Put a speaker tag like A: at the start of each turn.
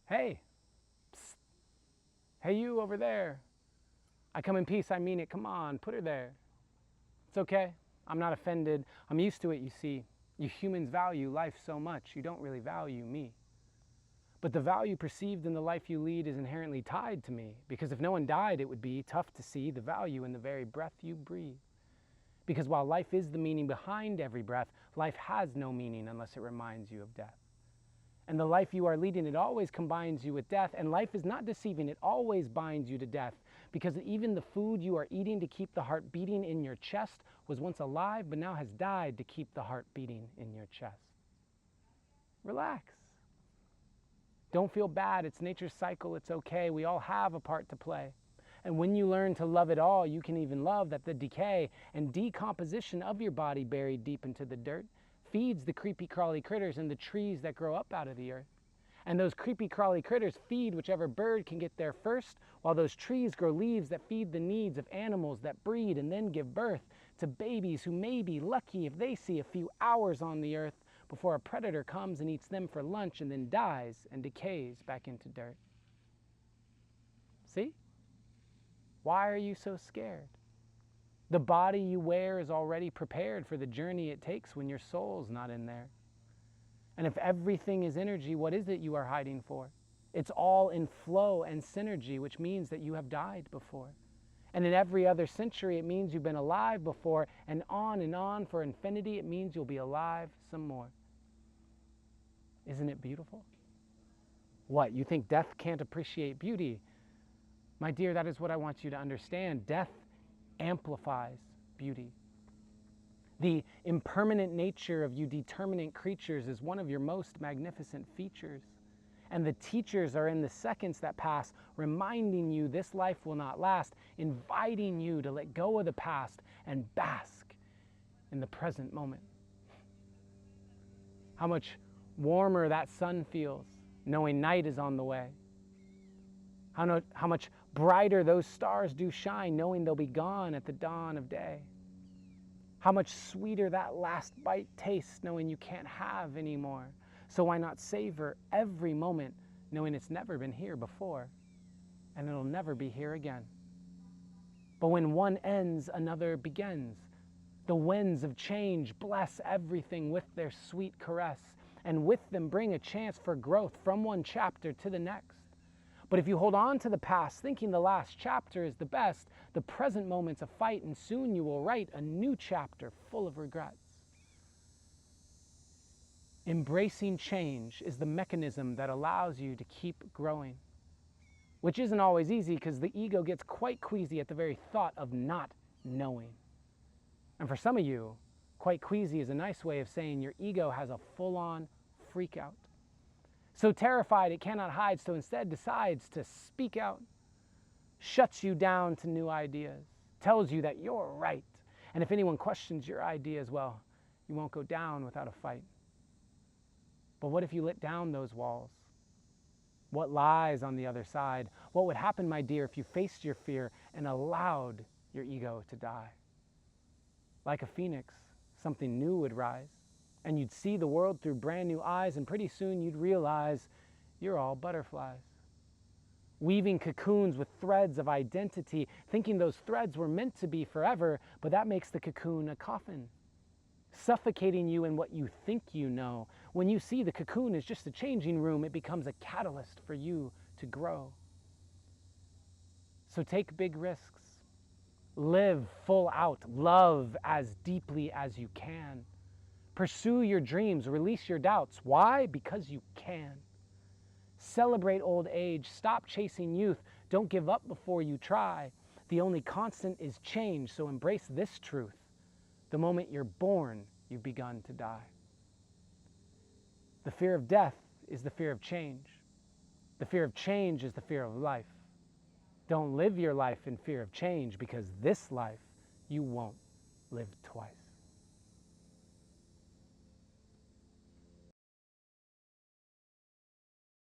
A: Hey, psst. Hey you over there. I come in peace, I mean it. Come on, put her there. It's okay. I'm not offended. I'm used to it, you see. You humans value life so much, you don't really value me. But the value perceived in the life you lead is inherently tied to me, because if no one died, it would be tough to see the value in the very breath you breathe. Because while life is the meaning behind every breath, life has no meaning unless it reminds you of death. And the life you are leading, it always combines you with death. And life is not deceiving, it always binds you to death. Because even the food you are eating to keep the heart beating in your chest was once alive, but now has died to keep the heart beating in your chest. Relax. Don't feel bad, it's nature's cycle, it's okay. We all have a part to play. And when you learn to love it all, you can even love that the decay and decomposition of your body buried deep into the dirt feeds the creepy crawly critters and the trees that grow up out of the earth. And those creepy crawly critters feed whichever bird can get there first, while those trees grow leaves that feed the needs of animals that breed and then give birth to babies who may be lucky if they see a few hours on the earth before a predator comes and eats them for lunch and then dies and decays back into dirt. See? Why are you so scared? The body you wear is already prepared for the journey it takes when your soul's not in there. And if everything is energy, what is it you are hiding for? It's all in flow and synergy, which means that you have died before. And in every other century, it means you've been alive before, and on for infinity, it means you'll be alive some more. Isn't it beautiful? What, you think death can't appreciate beauty? My dear, that is what I want you to understand. Death amplifies beauty. The impermanent nature of you determinate creatures is one of your most magnificent features. And the teachers are in the seconds that pass, reminding you this life will not last, inviting you to let go of the past and bask in the present moment. How much warmer that sun feels, knowing night is on the way. How much brighter those stars do shine, knowing they'll be gone at the dawn of day. How much sweeter that last bite tastes, knowing you can't have any more. So why not savor every moment, knowing it's never been here before, and it'll never be here again. But when one ends, another begins. The winds of change bless everything with their sweet caress, and with them bring a chance for growth from one chapter to the next. But if you hold on to the past, thinking the last chapter is the best, the present moment's a fight, and soon you will write a new chapter full of regrets. Embracing change is the mechanism that allows you to keep growing, which isn't always easy because the ego gets quite queasy at the very thought of not knowing. And for some of you, quite queasy is a nice way of saying your ego has a full-on freak out. So terrified it cannot hide, so instead decides to speak out, shuts you down to new ideas, tells you that you're right. And if anyone questions your ideas, well, you won't go down without a fight. But what if you let down those walls? What lies on the other side? What would happen, my dear, if you faced your fear and allowed your ego to die? Like a phoenix, something new would rise. And you'd see the world through brand new eyes, and pretty soon you'd realize you're all butterflies. Weaving cocoons with threads of identity, thinking those threads were meant to be forever, but that makes the cocoon a coffin, suffocating you in what you think you know. When you see the cocoon is just a changing room, it becomes a catalyst for you to grow. So take big risks. Live full out. Love as deeply as you can. Pursue your dreams, release your doubts. Why? Because you can. Celebrate old age, stop chasing youth, don't give up before you try. The only constant is change, so embrace this truth. The moment you're born, you've begun to die. The fear of death is the fear of change. The fear of change is the fear of life. Don't live your life in fear of change, because this life you won't live twice.